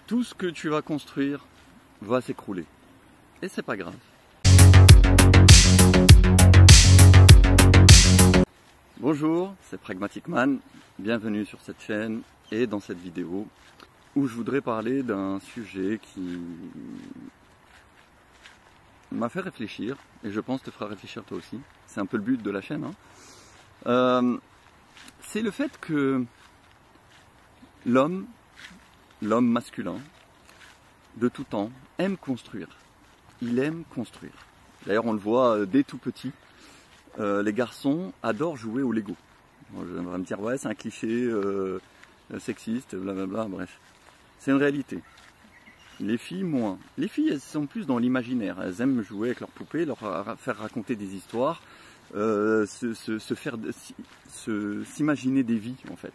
tout ce que tu vas construire va s'écrouler. Et c'est pas grave. Bonjour, c'est Pragmatic Man. Bienvenue sur cette chaîne et dans cette vidéo où je voudrais parler d'un sujet qui m'a fait réfléchir et je pense te fera réfléchir toi aussi. C'est un peu le but de la chaîne. C'est le fait que l'homme masculin de tout temps aime construire. Il aime construire. D'ailleurs on le voit dès tout petit. Les garçons adorent jouer au Lego. Bon, je vais me dire ouais c'est un cliché sexiste, blablabla, bref. C'est une réalité. Les filles moins. Les filles elles sont plus dans l'imaginaire. Elles aiment jouer avec leurs poupées, leur faire raconter des histoires, s'imaginer des vies en fait.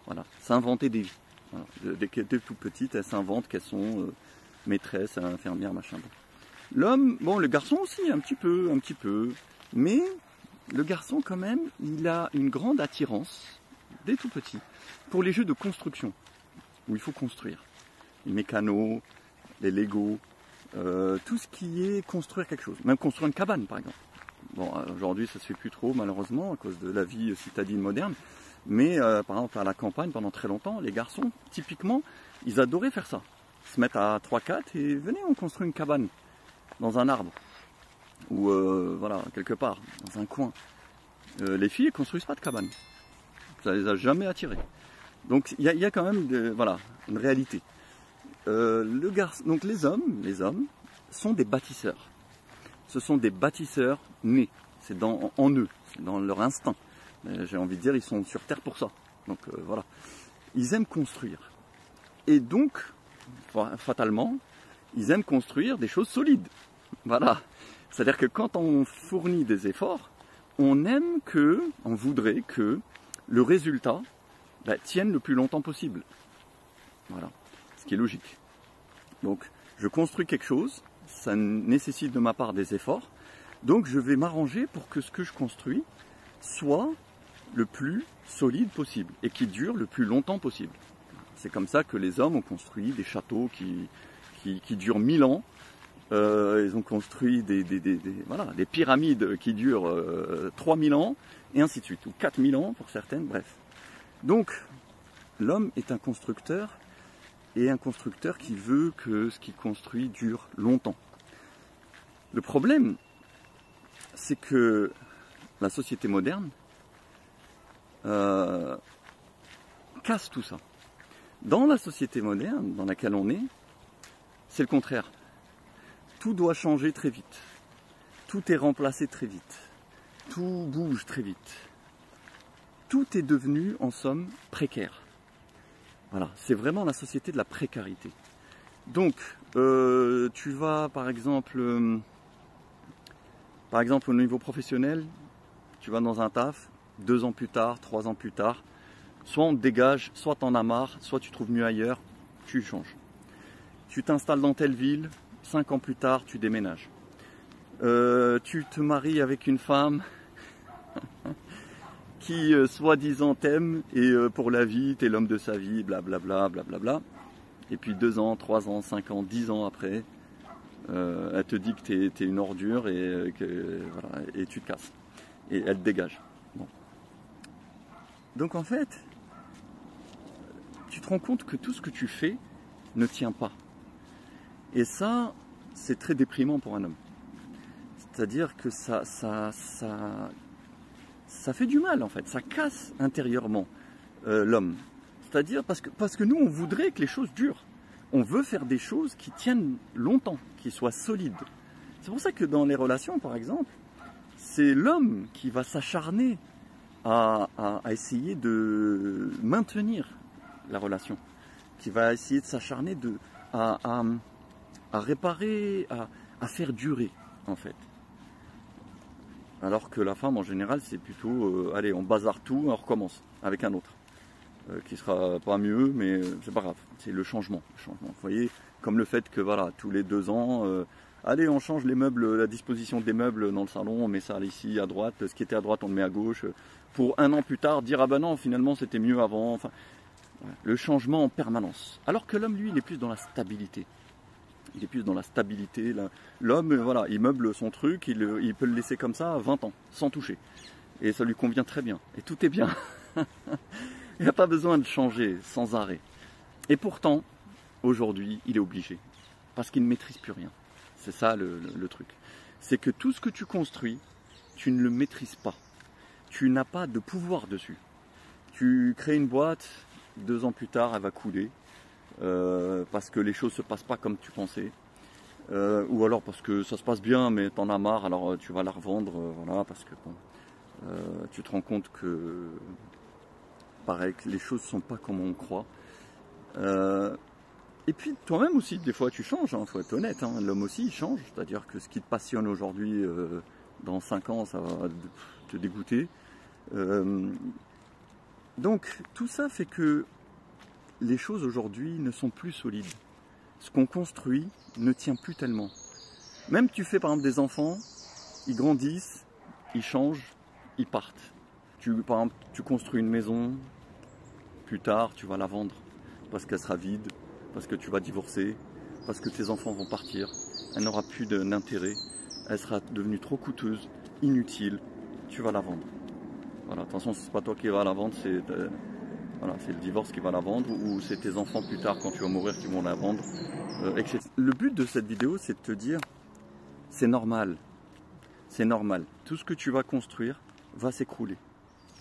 Voilà, s'inventer des vies. Voilà. Dès qu'elles étaient toutes petites, elles s'inventent qu'elles sont maîtresses, infirmières, machin. L'homme, bon le garçon aussi un petit peu, mais le garçon quand même, il a une grande attirance, dès tout petit, pour les jeux de construction, où il faut construire. Les mécanos, les Lego, tout ce qui est construire quelque chose, même construire une cabane par exemple. Bon, aujourd'hui ça se fait plus trop malheureusement à cause de la vie citadine moderne, mais par exemple à la campagne pendant très longtemps, les garçons, typiquement, ils adoraient faire ça. Se mettre à 3-4 et venez on construit une cabane dans un arbre. Ou voilà, quelque part, dans un coin. Les filles ne construisent pas de cabane. Ça les a jamais attirées. Donc il y a quand même voilà, une réalité. Donc les hommes sont des bâtisseurs. Ce sont des bâtisseurs nés. C'est en eux, c'est dans leur instinct. J'ai envie de dire, ils sont sur Terre pour ça. Donc voilà. Ils aiment construire. Et donc, fatalement, ils aiment construire des choses solides. Voilà. C'est-à-dire que quand on fournit des efforts, on voudrait que le résultat tienne le plus longtemps possible. Voilà. Ce qui est logique. Donc, je construis quelque chose, ça nécessite de ma part des efforts, donc je vais m'arranger pour que ce que je construis soit le plus solide possible et qui dure le plus longtemps possible. C'est comme ça que les hommes ont construit des châteaux qui durent 1000 ans. Ils ont construit des pyramides qui durent 3000 ans, et ainsi de suite, ou 4000 ans pour certaines, bref. Donc, l'homme est un constructeur, et un constructeur qui veut que ce qu'il construit dure longtemps. Le problème, c'est que la société moderne casse tout ça. Dans la société moderne dans laquelle on est, c'est le contraire. Tout doit changer très vite. Tout est remplacé très vite. Tout bouge très vite. Tout est devenu, en somme, précaire. Voilà, c'est vraiment la société de la précarité. Donc, tu vas, par exemple, au niveau professionnel, tu vas dans un taf, 2 ans plus tard, 3 ans plus tard, soit on te dégage, soit t'en as marre, soit tu trouves mieux ailleurs, tu changes. Tu t'installes dans telle ville, 5 ans plus tard, tu déménages. Tu te maries avec une femme qui, soi-disant, t'aime et pour la vie, t'es l'homme de sa vie, blablabla, blablabla. Et puis 2 ans, 3 ans, 5 ans, 10 ans après, elle te dit que t'es une ordure et tu te casses. Et elle te dégage. Bon. Donc en fait, tu te rends compte que tout ce que tu fais ne tient pas. Et ça, c'est très déprimant pour un homme. C'est-à-dire que ça fait du mal en fait, ça casse intérieurement l'homme. C'est-à-dire parce que nous, on voudrait que les choses durent. On veut faire des choses qui tiennent longtemps, qui soient solides. C'est pour ça que dans les relations, par exemple, c'est l'homme qui va s'acharner à essayer de maintenir la relation, qui va essayer de s'acharner à réparer, à faire durer, en fait. Alors que la femme, en général, c'est plutôt, allez, on bazarde tout, on recommence avec un autre. Qui sera pas mieux, mais c'est pas grave, c'est le changement. Vous voyez, comme le fait que, voilà, tous les 2 ans, allez, on change les meubles, la disposition des meubles dans le salon, on met ça ici à droite, ce qui était à droite, on le met à gauche, pour 1 an plus tard, dire, ah ben non, finalement, c'était mieux avant, enfin... Voilà. Le changement en permanence. Alors que l'homme, lui, il est plus dans la stabilité. Il est plus dans la stabilité. L'homme, voilà, il meuble son truc, il peut le laisser comme ça 20 ans, sans toucher. Et ça lui convient très bien. Et tout est bien. Il n'y a pas besoin de changer sans arrêt. Et pourtant, aujourd'hui, il est obligé. Parce qu'il ne maîtrise plus rien. C'est ça le truc. C'est que tout ce que tu construis, tu ne le maîtrises pas. Tu n'as pas de pouvoir dessus. Tu crées une boîte, 2 ans plus tard, elle va couler. Parce que les choses ne se passent pas comme tu pensais. Ou alors parce que ça se passe bien, mais tu en as marre, alors tu vas la revendre. Voilà, parce que bon, tu te rends compte que, pareil, que les choses ne sont pas comme on croit. Et puis toi-même aussi, des fois tu changes, hein, faut être honnête, hein, l'homme aussi il change, c'est-à-dire que ce qui te passionne aujourd'hui, dans 5 ans ça va te dégoûter. Donc tout ça fait que les choses aujourd'hui ne sont plus solides. Ce qu'on construit ne tient plus tellement. Même tu fais par exemple des enfants, ils grandissent, ils changent, ils partent. Par exemple, tu construis une maison, plus tard tu vas la vendre parce qu'elle sera vide, parce que tu vas divorcer, parce que tes enfants vont partir, elle n'aura plus d'intérêt, elle sera devenue trop coûteuse, inutile, tu vas la vendre. Voilà, attention, c'est pas toi qui vas la vendre, c'est voilà, le divorce qui va la vendre, ou c'est tes enfants plus tard quand tu vas mourir qui vont la vendre, etc. Le but de cette vidéo, c'est de te dire, c'est normal, tout ce que tu vas construire va s'écrouler,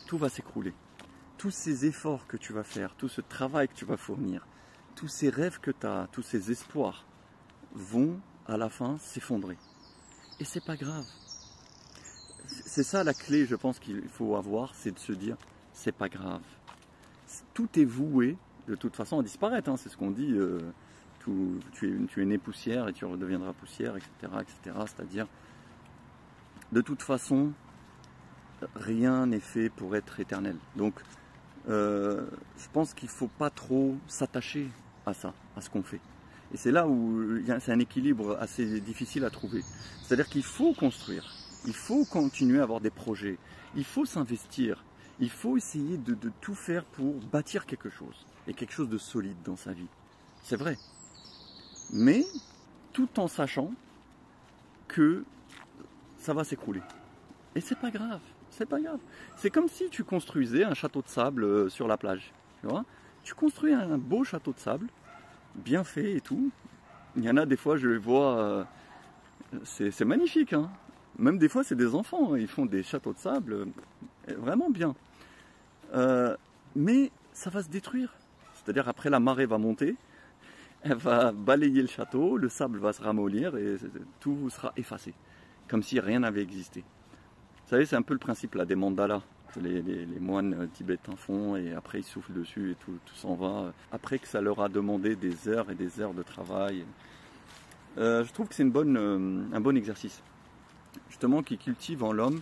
tout va s'écrouler. Tous ces efforts que tu vas faire, tout ce travail que tu vas fournir, tous ces rêves que tu as, tous ces espoirs vont à la fin s'effondrer. Et c'est pas grave. C'est ça la clé, je pense qu'il faut avoir, c'est de se dire, c'est pas grave. Tout est voué, de toute façon, à disparaître, hein, c'est ce qu'on dit, tu es né poussière et tu redeviendras poussière, etc. etc. C'est-à-dire, de toute façon, rien n'est fait pour être éternel. Donc, je pense qu'il ne faut pas trop s'attacher à ça, à ce qu'on fait. Et c'est là où c'est un équilibre assez difficile à trouver. C'est-à-dire qu'il faut construire, il faut continuer à avoir des projets, il faut s'investir, il faut essayer de tout faire pour bâtir quelque chose, et quelque chose de solide dans sa vie. C'est vrai. Mais tout en sachant que ça va s'écrouler. Et c'est pas grave. C'est pas grave. C'est comme si tu construisais un château de sable sur la plage. Tu vois, tu construis un beau château de sable, bien fait et tout. Il y en a des fois, je les vois, c'est magnifique. Hein. Même des fois, c'est des enfants. Ils font des châteaux de sable vraiment bien. Mais ça va se détruire. C'est-à-dire après la marée va monter, elle va balayer le château, le sable va se ramollir et tout sera effacé. Comme si rien n'avait existé. Vous savez, c'est un peu le principe là, des mandalas que les moines tibétains font et après ils soufflent dessus et tout s'en va. Après que ça leur a demandé des heures et des heures de travail. Je trouve que c'est un bon exercice. Justement, qui cultive en l'homme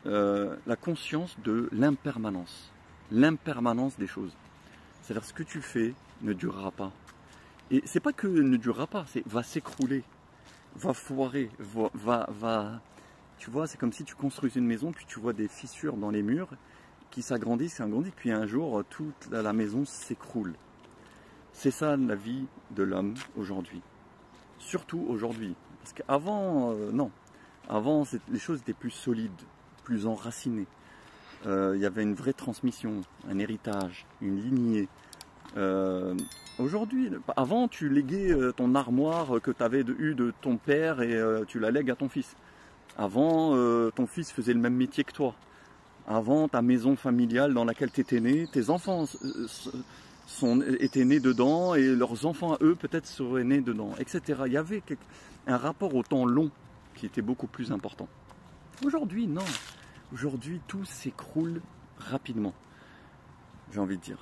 la conscience de l'impermanence. L'impermanence des choses. C'est-à-dire ce que tu fais ne durera pas. Et c'est pas que ne durera pas, c'est va s'écrouler, va foirer, va. Tu vois, c'est comme si tu construis une maison, puis tu vois des fissures dans les murs qui s'agrandissent, puis un jour, toute la maison s'écroule. C'est ça la vie de l'homme aujourd'hui. Surtout aujourd'hui. Parce qu'avant, non. Avant, les choses étaient plus solides, plus enracinées. Il y avait une vraie transmission, un héritage, une lignée. Aujourd'hui, avant, tu léguais ton armoire que tu avais eu de ton père et tu la lègues à ton fils. Avant, ton fils faisait le même métier que toi. Avant, ta maison familiale dans laquelle tu étais né, tes enfants étaient nés dedans et leurs enfants à eux peut-être seraient nés dedans, etc. Il y avait un rapport au temps long qui était beaucoup plus important. Aujourd'hui, non. Aujourd'hui, tout s'écroule rapidement, j'ai envie de dire.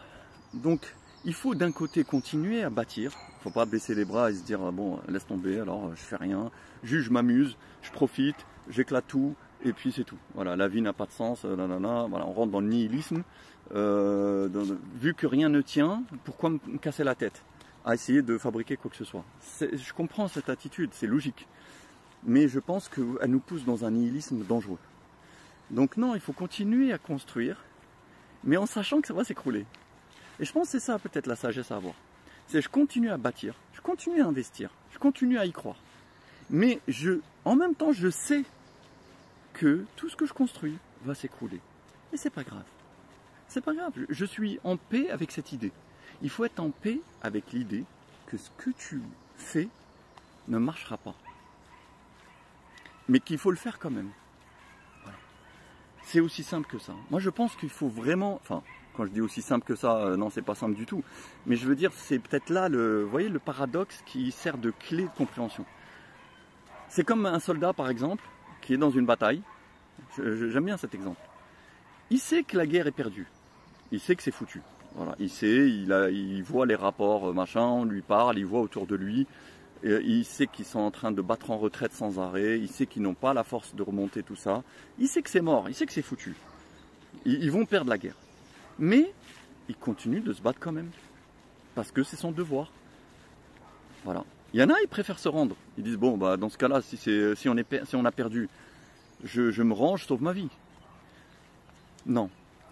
Donc, il faut d'un côté continuer à bâtir. Il ne faut pas baisser les bras et se dire bon, laisse tomber, alors je fais rien, je m'amuse, je profite, j'éclate tout, et puis c'est tout. Voilà, la vie n'a pas de sens, voilà, on rentre dans le nihilisme. Vu que rien ne tient, pourquoi me casser la tête à essayer de fabriquer quoi que ce soit? Je comprends cette attitude, c'est logique. Mais je pense qu'elle nous pousse dans un nihilisme dangereux. Donc non, il faut continuer à construire, mais en sachant que ça va s'écrouler. Et je pense que c'est ça peut-être la sagesse à avoir. C'est je continue à bâtir, je continue à investir, je continue à y croire. Mais en même temps, je sais que tout ce que je construis va s'écrouler. Et c'est pas grave. C'est pas grave. Je suis en paix avec cette idée. Il faut être en paix avec l'idée que ce que tu fais ne marchera pas. Mais qu'il faut le faire quand même. Voilà. C'est aussi simple que ça. Moi, je pense qu'il faut vraiment... Enfin, quand je dis aussi simple que ça, non, c'est pas simple du tout. Mais je veux dire, c'est peut-être là, vous voyez, le paradoxe qui sert de clé de compréhension. C'est comme un soldat, par exemple, qui est dans une bataille. J'aime bien cet exemple. Il sait que la guerre est perdue. Il sait que c'est foutu. Voilà. Il sait, il voit les rapports, machin, on lui parle, il voit autour de lui. Il sait qu'ils sont en train de battre en retraite sans arrêt. Il sait qu'ils n'ont pas la force de remonter tout ça. Il sait que c'est mort, il sait que c'est foutu. Ils vont perdre la guerre. Mais il continue de se battre quand même. Parce que c'est son devoir. Voilà. Il y en a, ils préfèrent se rendre. Ils disent, bon, bah, dans ce cas-là, si on a perdu, je me rends, je sauve ma vie. Non,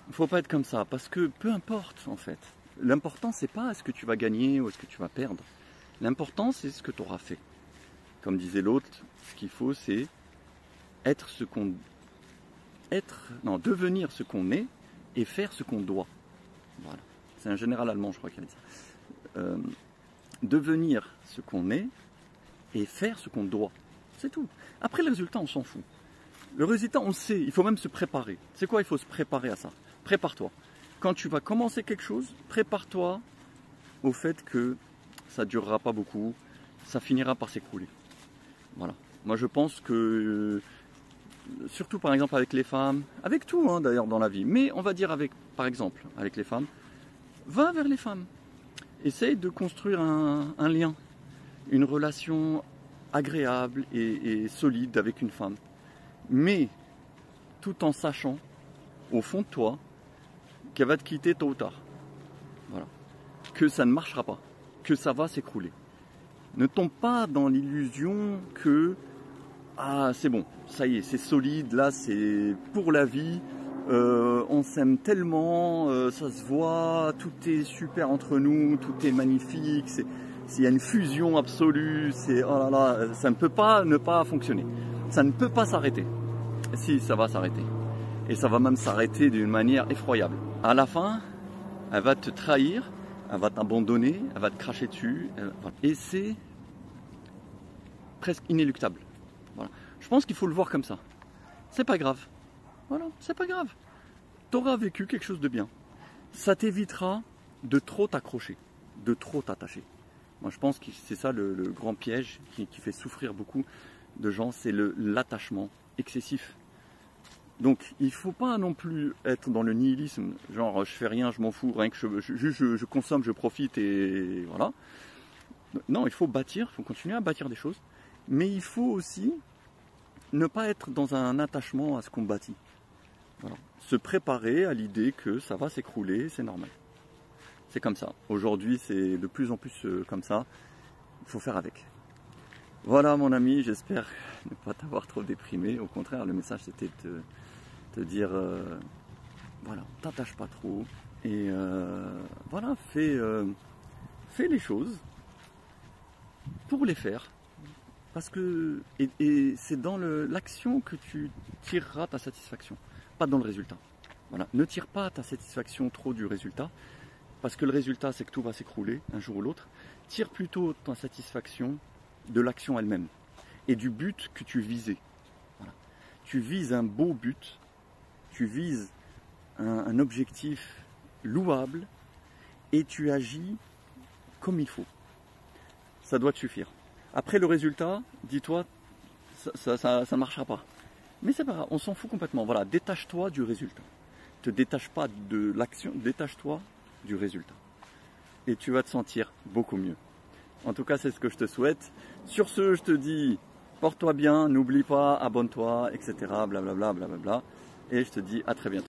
il ne faut pas être comme ça. Parce que peu importe, en fait. L'important, c'est pas est-ce que tu vas gagner ou est-ce que tu vas perdre. L'important, c'est ce que tu auras fait. Comme disait l'autre, ce qu'il faut, c'est devenir ce qu'on est et faire ce qu'on doit. Voilà. C'est un général allemand, je crois, qui a dit ça. Devenir ce qu'on est et faire ce qu'on doit. C'est tout. Après, le résultat, on s'en fout. Le résultat, on sait. Il faut même se préparer. C'est quoi? Il faut se préparer à ça. Prépare-toi. Quand tu vas commencer quelque chose, prépare-toi au fait que ça ne durera pas beaucoup, ça finira par s'écrouler. Voilà. Moi, je pense que, surtout par exemple avec les femmes, avec tout hein, d'ailleurs dans la vie, mais on va dire par exemple avec les femmes, va vers les femmes. Essaye de construire un lien, une relation agréable et solide avec une femme. Mais tout en sachant, au fond de toi, qu'elle va te quitter tôt ou tard. Voilà. Que ça ne marchera pas. Que ça va s'écrouler. Ne tombe pas dans l'illusion que c'est bon, ça y est, c'est solide, là c'est pour la vie, on s'aime tellement, ça se voit, tout est super entre nous, tout est magnifique, il y a une fusion absolue, oh là là, ça ne peut pas ne pas fonctionner, ça ne peut pas s'arrêter. Si, ça va s'arrêter. Et ça va même s'arrêter d'une manière effroyable. À la fin, elle va te trahir, elle va t'abandonner, elle va te cracher dessus. Et c'est presque inéluctable. Voilà. Je pense qu'il faut le voir comme ça. C'est pas grave. Voilà, c'est pas grave. Tu auras vécu quelque chose de bien. Ça t'évitera de trop t'accrocher, de trop t'attacher. Moi, je pense que c'est ça le grand piège qui fait souffrir beaucoup de gens, c'est l'attachement excessif. Donc, il ne faut pas non plus être dans le nihilisme, genre je fais rien, je m'en fous, rien que je consomme, je profite et voilà. Non, il faut bâtir, il faut continuer à bâtir des choses, mais il faut aussi ne pas être dans un attachement à ce qu'on bâtit. Voilà. Se préparer à l'idée que ça va s'écrouler, c'est normal. C'est comme ça. Aujourd'hui, c'est de plus en plus comme ça. Il faut faire avec. Voilà mon ami, j'espère ne pas t'avoir trop déprimé. Au contraire, le message c'était de te dire, voilà, t'attache pas trop. Et voilà, fais les choses pour les faire. Parce que et c'est dans l'action que tu tireras ta satisfaction, pas dans le résultat. Voilà. Ne tire pas ta satisfaction trop du résultat, parce que le résultat c'est que tout va s'écrouler un jour ou l'autre. Tire plutôt ta satisfaction de l'action elle-même et du but que tu visais. Voilà. Tu vises un beau but, tu vises un objectif louable et tu agis comme il faut. Ça doit te suffire. Après le résultat, dis-toi, ça ne marchera pas. Mais c'est pas grave, on s'en fout complètement. Voilà, détache-toi du résultat. Ne te détache pas de l'action, détache-toi du résultat. Et tu vas te sentir beaucoup mieux. En tout cas, c'est ce que je te souhaite. Sur ce, je te dis, porte-toi bien, n'oublie pas, abonne-toi, etc. Blablabla, blablabla. Et je te dis à très bientôt.